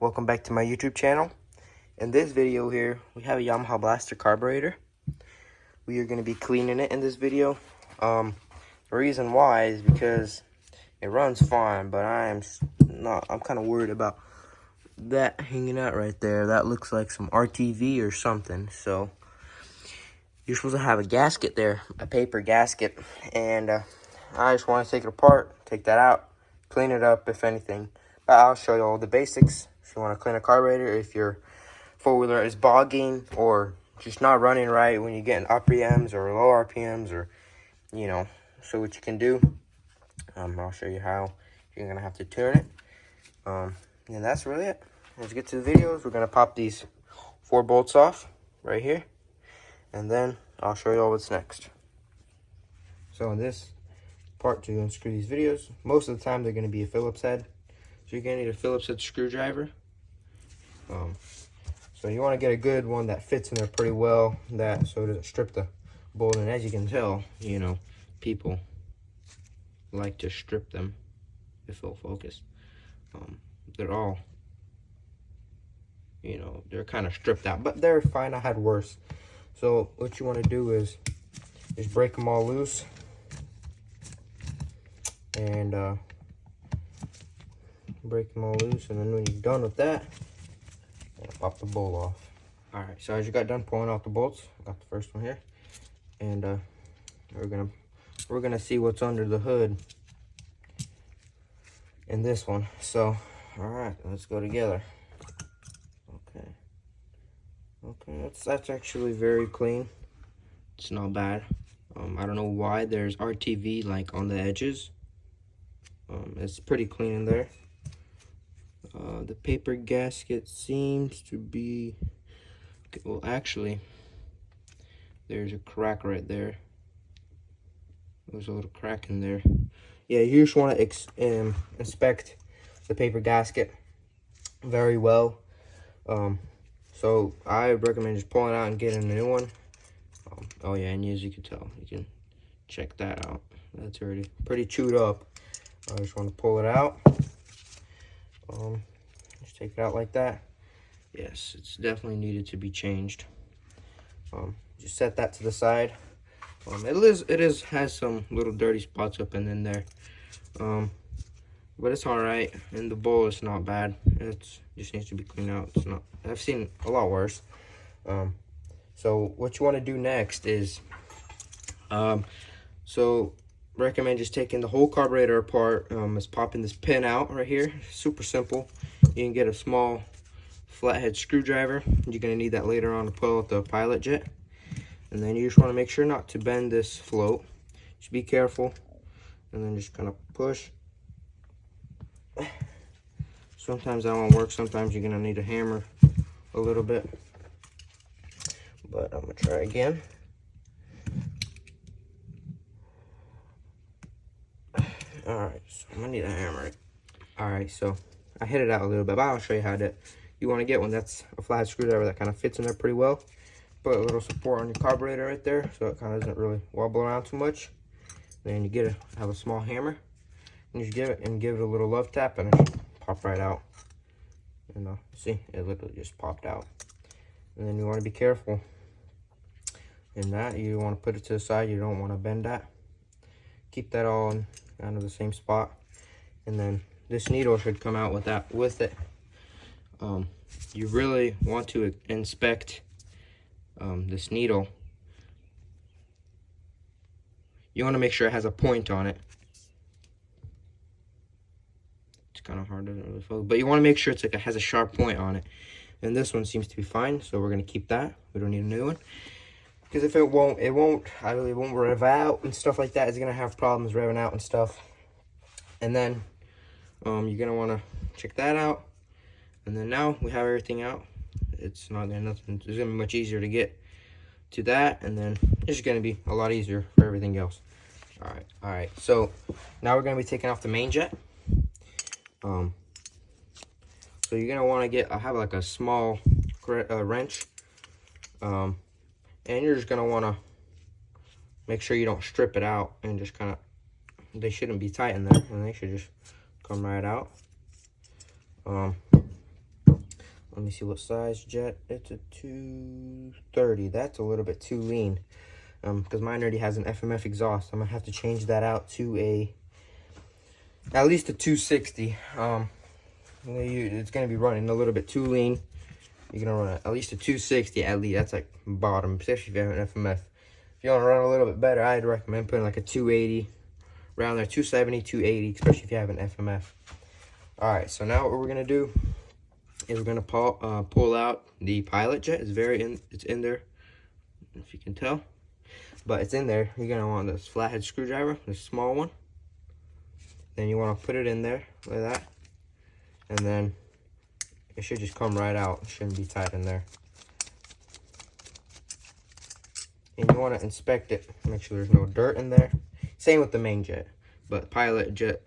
Welcome back to my YouTube channel. In this video here, we have a Yamaha Blaster carburetor. We are going to be cleaning it in this video. The reason why is because it runs fine, but I'm kind of worried about that hanging out right there. That looks like some RTV or something. So you're supposed to have a gasket there, a paper gasket, and I just want to take it apart, take that out, clean it up if anything. But I'll show you all the basics. If you want to clean a carburetor, if your four-wheeler is bogging or just not running right when you're getting up RPMs or low RPMs, or so what you can do, I'll show you how you're gonna have to tune it. And that's really it. Let's get to the videos. We're gonna pop these 4 bolts off right here, and then I'll show you all what's next. So in this part to unscrew these videos, most of the time they're gonna be a Phillips head. So you're gonna need a Phillips head screwdriver. So you want to get a good one that fits in there pretty well, so it doesn't strip the bolt. And as you can tell, people like to strip them if they'll focus. They're all, they're kind of stripped out, but they're fine. I had worse. So what you want to do is just break them all loose, and and then when you're done with that, pop the bolt off. All right, so as you got done pulling out the bolts, I got the first one here, and we're gonna see what's under the hood in this one. So all right, let's go together. Okay, that's actually very clean. It's not bad. I don't know why there's RTV like on the edges. It's pretty clean in there. The paper gasket seems to be, well, actually, there's a crack right there. There's a little crack in there. Yeah, you just want to inspect the paper gasket very well. So I recommend just pulling it out and getting a new one. Oh yeah, and as you can tell, you can check that out. That's already pretty chewed up. I just want to pull it out. Just take it out like that. Yes, it's definitely needed to be changed. Just set that to the side. It has some little dirty spots up and in there, but it's all right. And the bowl is not bad. It just needs to be cleaned out. It's not. I've seen a lot worse. So what you want to do next is, so recommend just taking the whole carburetor apart. Is popping this pin out right here. Super simple. You can get a small flathead screwdriver. You're going to need that later on to pull out the pilot jet. And then you just want to make sure not to bend this float. Just be careful. And then just kind of push. Sometimes that won't work. Sometimes you're going to need a hammer a little bit. But I'm going to try again. Alright, so I'm going to need a hammer. Alright, so I hit it out a little bit, but I'll show you how to. You want to get one that's a flathead screwdriver that kind of fits in there pretty well. Put a little support on your carburetor right there, so it kind of doesn't really wobble around too much. Then you have a small hammer, and you give it a little love tap, and it should pop right out. See, it literally just popped out. And then you want to be careful in that. You want to put it to the side. You don't want to bend that. Keep that all in kind of the same spot, and then this needle should come out with it. You really want to inspect this needle. You want to make sure it has a point on it. It's kind of hard to really focus, but you want to make sure it has a sharp point on it. And this one seems to be fine, so we're going to keep that. We don't need a new one, because if it won't rev out and stuff like that. It's going to have problems revving out and stuff. And then you're going to want to check that out. And then now we have everything out. It's not going to It's going to be much easier to get to that, and then it's just going to be a lot easier for everything else. All right. So now we're going to be taking off the main jet. So you're going to want to have like a small wrench, and you're just going to want to make sure you don't strip it out, and just kind of, they shouldn't be tight in there, and they should just come right out. Let me see what size jet. It's a 230. That's a little bit too lean. Because mine already has an FMF exhaust. I'm gonna have to change that out to at least a 260. It's gonna be running a little bit too lean. You're gonna run at least a 260 at least. That's like bottom, especially if you have an FMF. If you want to run a little bit better, I'd recommend putting like a 280 around there, 270, 280, especially if you have an FMF. All right, so now what we're gonna do is we're gonna pull out the pilot jet. It's in there, if you can tell, but it's in there. You're gonna want this flathead screwdriver, this small one. Then you want to put it in there like that, and then it should just come right out. It shouldn't be tight in there. And you want to inspect it, make sure there's no dirt in there. Same with the main jet, but pilot jet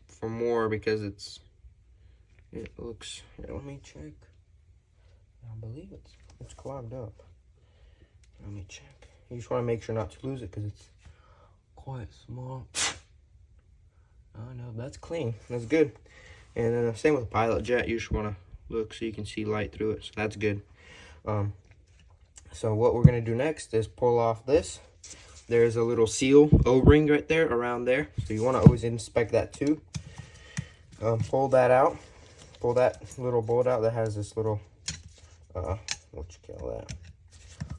for more, because it looks, here, let me check. I believe it's clogged up. Let me check. You just want to make sure not to lose it because it's quite small. Oh no, that's clean. That's good. And then same with the pilot jet. You just want to look so you can see light through it. So that's good. So what we're going to do next is pull off this. There's a little seal O-ring right there, around there. So you want to always inspect that too. Pull that out. Pull that little bolt out that has this little, what you call that?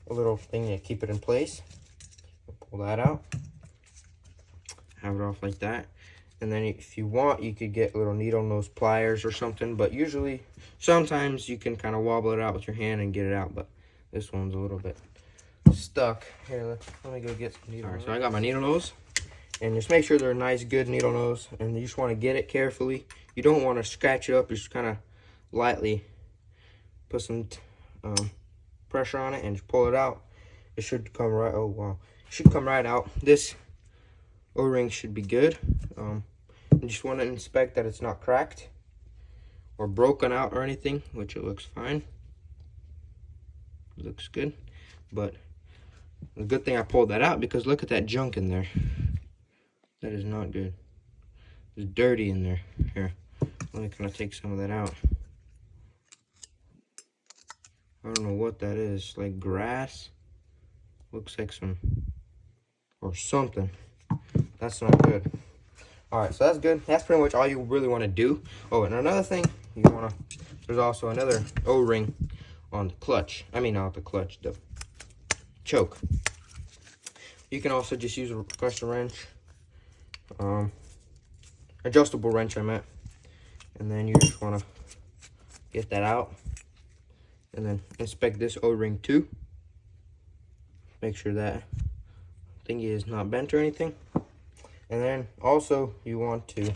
A little thing to keep it in place. Pull that out. Have it off like that. And then if you want, you could get little needle nose pliers or something. But usually, sometimes you can kind of wobble it out with your hand and get it out. But this one's a little bit stuck. Here, let me go get some needle nose. So I got my needle nose. And just make sure they're a nice, good needle nose. And you just want to get it carefully. You don't want to scratch it up. You just kind of lightly put some pressure on it and just pull it out. It should come right, oh wow. It should come right out. This O-ring should be good. You just want to inspect that it's not cracked or broken out or anything, which it looks fine. It looks good. But the good thing I pulled that out, because look at that junk in there. That is not good. It's dirty in there. Here, let me kind of take some of that out. I don't know what that is, like grass. Looks like some, or something. That's not good. All right, so that's good. That's pretty much all you really want to do. Oh, and another thing, there's also another O-ring on the clutch. I mean, not the clutch, the choke. You can also just use a percussion wrench, adjustable wrench I meant, and then you just want to get that out, and then inspect this O-ring too. Make sure that thingy is not bent or anything. And then also you want to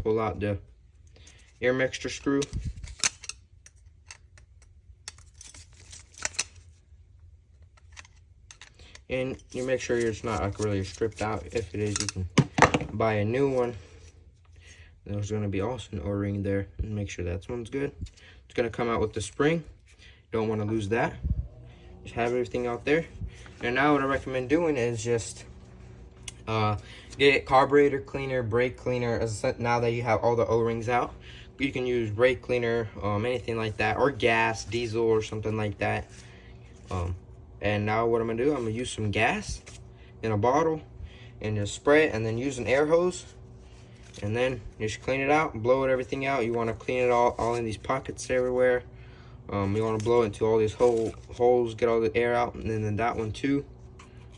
pull out the air mixture screw. And you make sure it's not like really stripped out. If it is, you can buy a new one. There's going to be also an O-ring there, and make sure that one's good. It's going to come out with the spring. Don't want to lose that. Just have everything out there. And now what I recommend doing is just get carburetor cleaner, brake cleaner. Now that you have all the O-rings out, you can use brake cleaner, anything like that, or gas, diesel, or something like that. And now what I'm gonna do, I'm gonna use some gas in a bottle and just spray it, and then use an air hose, and then just clean it out, blow everything out. You want to clean it all in these pockets everywhere. You want to blow it into all these holes, get all the air out, and then that one too.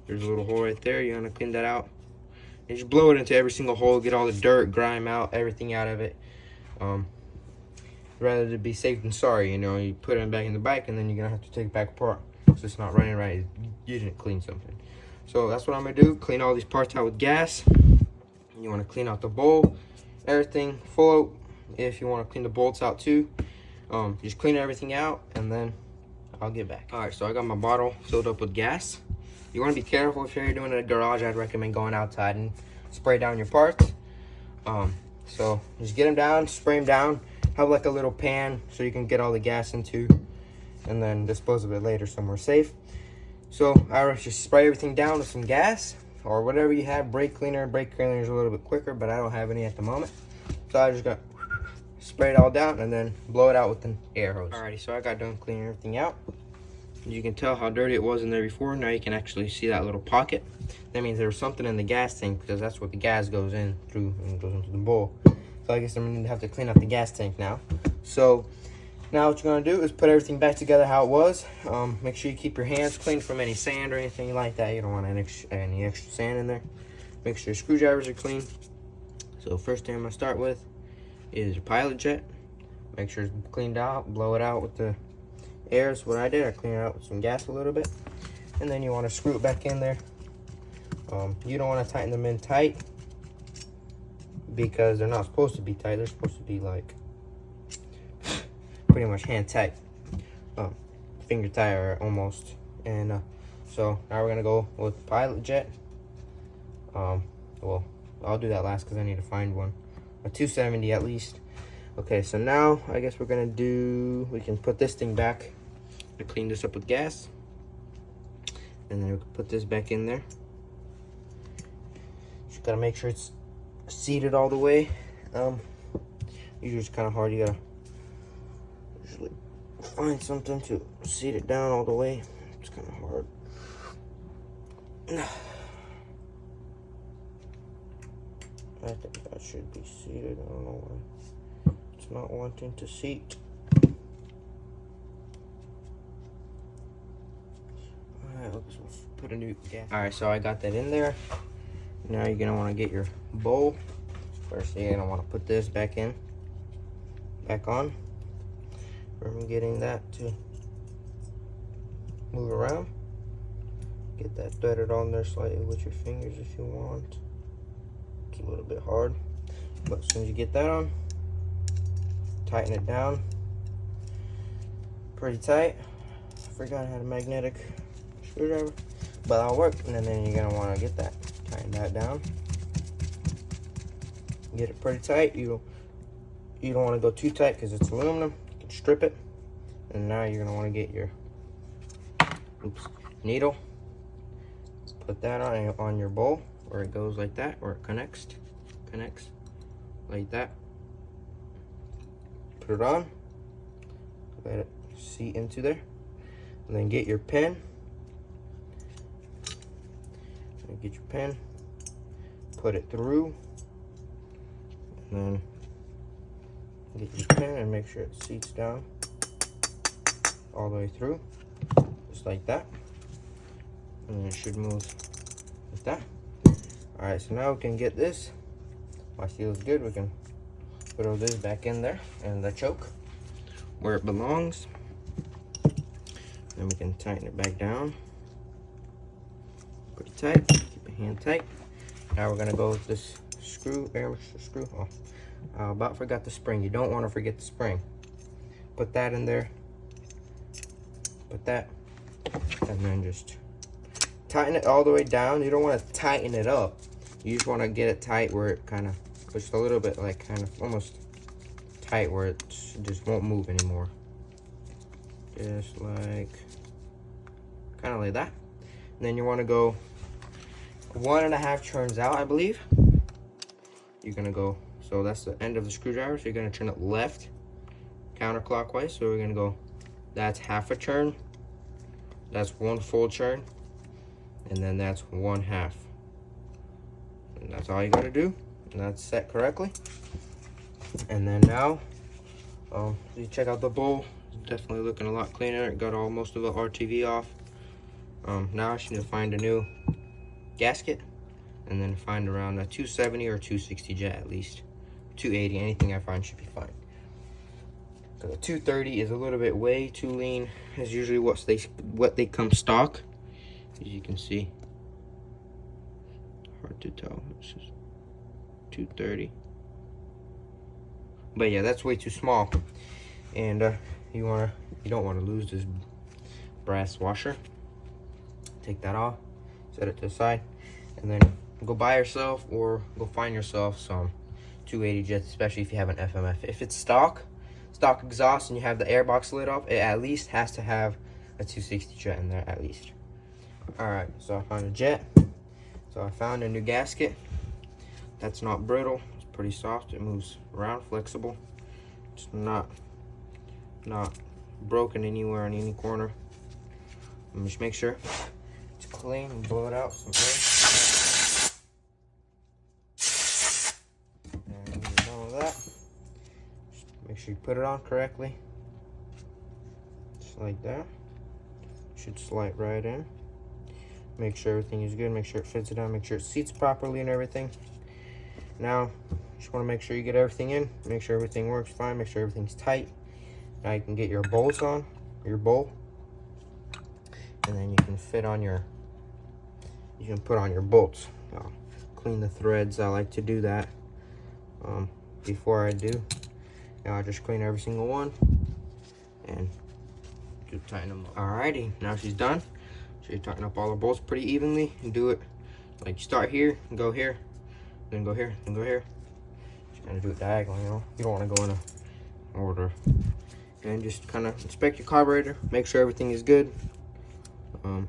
There's a little hole right there. You want to clean that out. And just blow it into every single hole, get all the dirt, grime out, everything out of it. Rather to be safe than sorry, you put it back in the bike, and then you're gonna have to take it back apart. So it's not running right. You didn't clean something. So that's what I'm gonna do. Clean all these parts out with gas. You want to clean out the bowl, everything full. If you want to clean the bolts out too, just clean everything out, and then I'll get back. All right, so I got my bottle filled up with gas. You want to be careful if you're doing it in a garage. I'd recommend going outside and spray down your parts. So just get them down, spray them down. Have like a little pan so you can get all the gas into, and then dispose of it later somewhere safe. So I would just spray everything down with some gas or whatever you have. Brake cleaner is a little bit quicker, but I don't have any at the moment. So I just got spray it all down and then blow it out with an air hose. Alrighty, so I got done cleaning everything out. You can tell how dirty it was in there before. Now you can actually see that little pocket. That means there was something in the gas tank, because that's what the gas goes in through and goes into the bowl. So I guess I'm gonna have to clean up the gas tank now. So now what you're gonna do is put everything back together how it was. Make sure you keep your hands clean from any sand or anything like that. You don't want any extra sand in there. Make sure your screwdrivers are clean. So first thing I'm gonna start with is your pilot jet. Make sure it's cleaned out, blow it out with the air. Is what I did. I cleaned it out with some gas a little bit. And then you want to screw it back in there. You don't want to tighten them in tight, because they're not supposed to be tight. They're supposed to be like pretty much hand tight, finger tight or almost. And so now we're gonna go with the pilot jet. Well, I'll do that last because I need to find one. A 270 at least. Okay, so now I guess we can put this thing back. I clean this up with gas, and then we can put this back in there. Just gotta make sure it's seated all the way. Usually it's kind of hard. You gotta usually find something to seat it down all the way. It's kind of hard. I think that should be seated. I don't know why it's not wanting to seat. Alright, let's put a new gas. Alright, so I got that in there. Now you're gonna want to get your bowl. First, you're gonna want to put this back on. From getting that to move around. Get that threaded on there slightly with your fingers if you want. It's a little bit hard, but as soon as you get that on, tighten it down pretty tight. I forgot I had a magnetic screwdriver, but that'll work. And then you're gonna want to get that, tighten that down, get it pretty tight. You don't want to go too tight because it's aluminum. You can strip it. And now you're gonna want to get your needle, put that on your bowl where it goes like that, where it connects like that. Put it on, let it seat into there, and then get your pen. Get your pen, put it through, and then get your pen and make sure it seats down all the way through, just like that. And it should move like that. Alright, so now we can get this. My feels good. We can throw this back in there and the choke where it belongs. Then we can tighten it back down pretty tight. Keep your hand tight. Now we're gonna go with this air screw. Oh, I about forgot the spring. You don't want to forget the spring. Put that in there. Put that, and then just tighten it all the way down. You don't want to tighten it up. You just want to get it tight where it kind of, just a little bit, like kind of almost tight where it just won't move anymore. Just like, kind of like that. And then you want to go 1.5 turns out, I believe. You're gonna go, so that's the end of the screwdriver. So you're gonna turn it left, counterclockwise. So we're gonna go, that's half a turn, that's 1 full turn, and then that's 1/2. And that's all you gotta do, and that's set correctly. And then now, you check out the bowl. It's definitely looking a lot cleaner. It got most of the RTV off. Now I should need to find a new gasket, and then find around a 270 or 260 jet at least. 280, anything I find should be fine. Because a 230 is a little bit way too lean. It's usually what they come stock, as you can see. Hard to tell. It's just 230. But yeah, that's way too small. And you don't want to lose this brass washer. Take that off, set it to the side, and then go buy yourself or go find yourself some 280 jets, especially if you have an FMF. If it's stock exhaust and you have the airbox lid off, it at least has to have a 260 jet in there at least. Alright, so I found a jet. So I found a new gasket that's not brittle. It's pretty soft. It moves around, flexible. It's not broken anywhere in any corner. Just make sure it's clean and blow it out some air. And when you're done with that, just make sure you put it on correctly. Just like that. Should slide right in. Make sure everything is good, make sure it fits it down, make sure it seats properly and everything. Now, just want to make sure you get everything in, make sure everything works fine, make sure everything's tight. Now you can get your bolts on, your bolt, and then you can fit on your, you can put on your bolts. Clean the threads, I like to do that before I do. Now I just clean every single one and tighten them up. Alrighty, now she's done. So you tighten up all the bolts pretty evenly and do it like you start here and go here, then go here, then go here. Just kind of do it diagonally, you know. You don't want to go in a order. And just kind of inspect your carburetor, make sure everything is good. And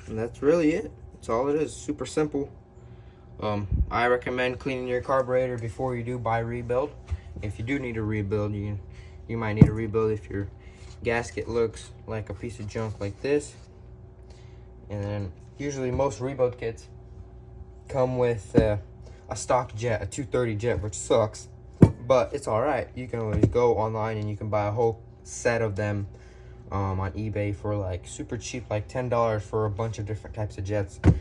that's really it. That's all it is. Super simple. I recommend cleaning your carburetor before you do buy rebuild. If you do need a rebuild, you might need a rebuild if your gasket looks like a piece of junk like this. And then usually most rebuild kits come with a stock jet, a 230 jet, which sucks, but it's all right. You can always go online and you can buy a whole set of them on eBay for like super cheap, like $10 for a bunch of different types of jets, a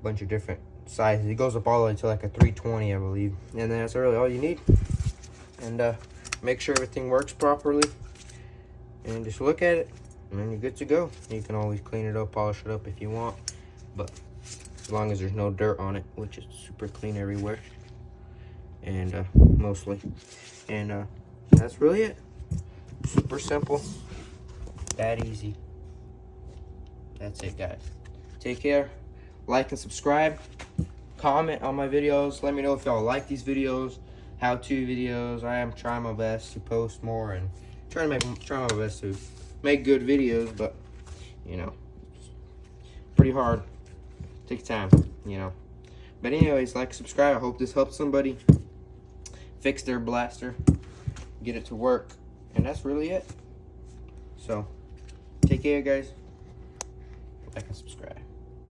bunch of different sizes. It goes up all the way to like a 320, I believe, and that's really all you need. And make sure everything works properly, and just look at it, and then you're good to go. You can always clean it up, polish it up if you want, but as long as there's no dirt on it, which is super clean everywhere, and mostly. And that's really it. Super simple, that easy. That's it, guys. Take care. Like and subscribe. Comment on my videos. Let me know if y'all like these videos, how-to videos. I am trying my best to post more and try my best to make good videos, but you know, pretty hard. Takes time, you know. But anyways, like, subscribe. I hope this helps somebody fix their blaster, get it to work, and that's really it. So take care, guys. Like and subscribe.